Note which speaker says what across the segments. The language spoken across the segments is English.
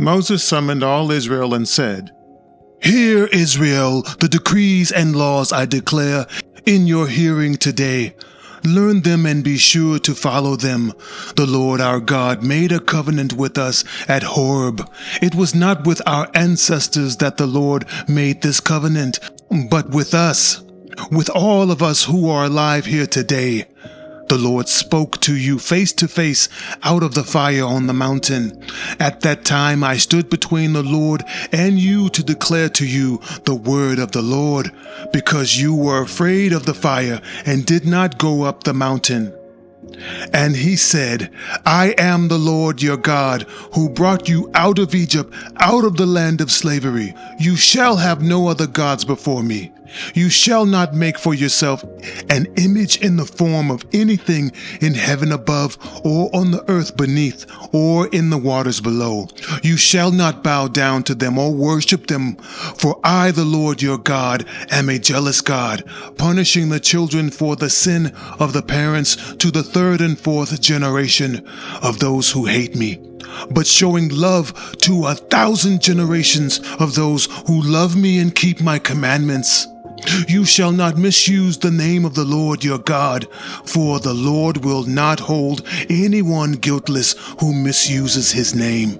Speaker 1: Moses summoned all Israel and said, "Hear, Israel, the decrees and laws I declare in your hearing today. Learn them and be sure to follow them. The Lord our God made a covenant with us at Horeb. It was not with our ancestors that the Lord made this covenant, but with us, with all of us who are alive here today. The Lord spoke to you face to face out of the fire on the mountain. At that time I stood between the Lord and you to declare to you the word of the Lord, because you were afraid of the fire and did not go up the mountain." And he said, "I am the Lord your God, who brought you out of Egypt, out of the land of slavery. You shall have no other gods before me. You shall not make for yourself an image in the form of anything in heaven above, or on the earth beneath, or in the waters below. You shall not bow down to them or worship them, for I, the Lord your God, am a jealous God, punishing the children for the sin of the parents to the third and fourth generation of those who hate me, but showing love to 1,000 generations of those who love me and keep my commandments. You shall not misuse the name of the Lord your God, for the Lord will not hold anyone guiltless who misuses his name.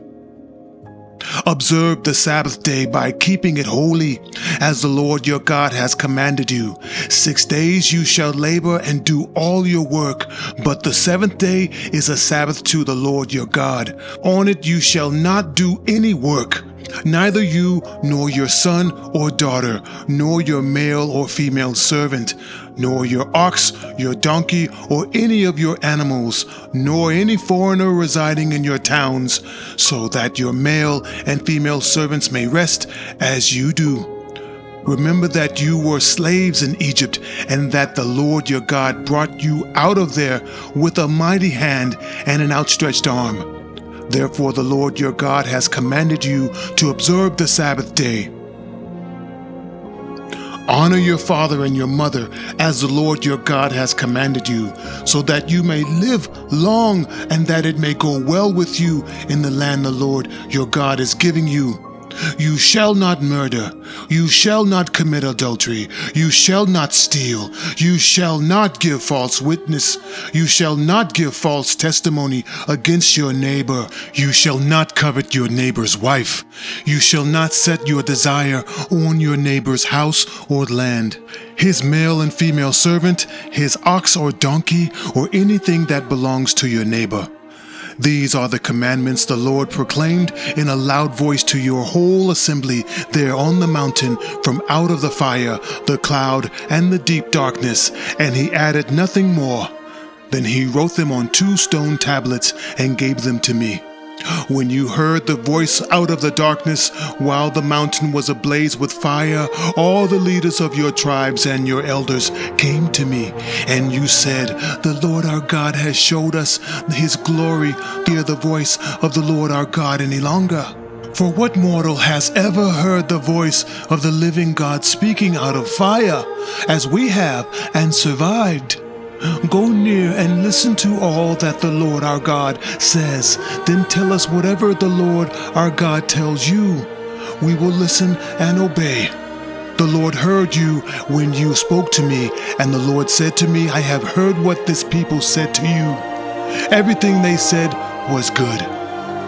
Speaker 1: Observe the Sabbath day by keeping it holy, as the Lord your God has commanded you. 6 days you shall labor and do all your work, but the seventh day is a Sabbath to the Lord your God. On it you shall not do any work, neither you nor your son or daughter, nor your male or female servant, nor your ox, your donkey, or any of your animals, nor any foreigner residing in your towns, so that your male and female servants may rest as you do. Remember that you were slaves in Egypt, and that the Lord your God brought you out of there with a mighty hand and an outstretched arm. Therefore the Lord your God has commanded you to observe the Sabbath day. Honor your father and your mother, as the Lord your God has commanded you, so that you may live long and that it may go well with you in the land the Lord your God is giving you. You shall not murder. You shall not commit adultery. You shall not steal. You shall not give false witness. You shall not give false testimony against your neighbor. You shall not covet your neighbor's wife. You shall not set your desire on your neighbor's house or land, his male and female servant, his ox or donkey, or anything that belongs to your neighbor. These are the commandments the Lord proclaimed in a loud voice to your whole assembly there on the mountain from out of the fire, the cloud, and the deep darkness, and he added nothing more. Then he wrote them on 2 stone tablets and gave them to me. When you heard the voice out of the darkness, while the mountain was ablaze with fire, all the leaders of your tribes and your elders came to me, and you said, "The Lord our God has showed us his glory. Hear the voice of the Lord our God any longer. For what mortal has ever heard the voice of the living God speaking out of fire, as we have, and survived? Go near and listen to all that the Lord our God says. Then tell us whatever the Lord our God tells you. We will listen and obey." The Lord heard you when you spoke to me, and the Lord said to me, "I have heard what this people said to you. Everything they said was good.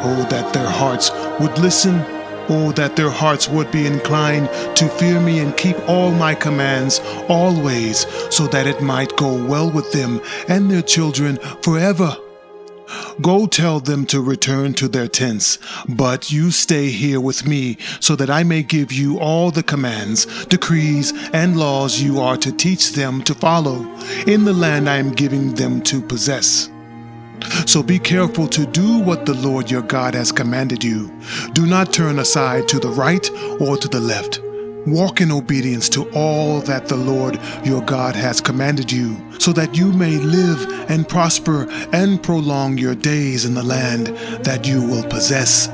Speaker 1: Oh, that their hearts would listen. Oh, that their hearts would be inclined to fear me and keep all my commands always, so that it might go well with them and their children forever. Go tell them to return to their tents, but you stay here with me, so that I may give you all the commands, decrees, and laws you are to teach them to follow in the land I am giving them to possess. So be careful to do what the Lord your God has commanded you. Do not turn aside to the right or to the left. Walk in obedience to all that the Lord your God has commanded you, so that you may live and prosper and prolong your days in the land that you will possess.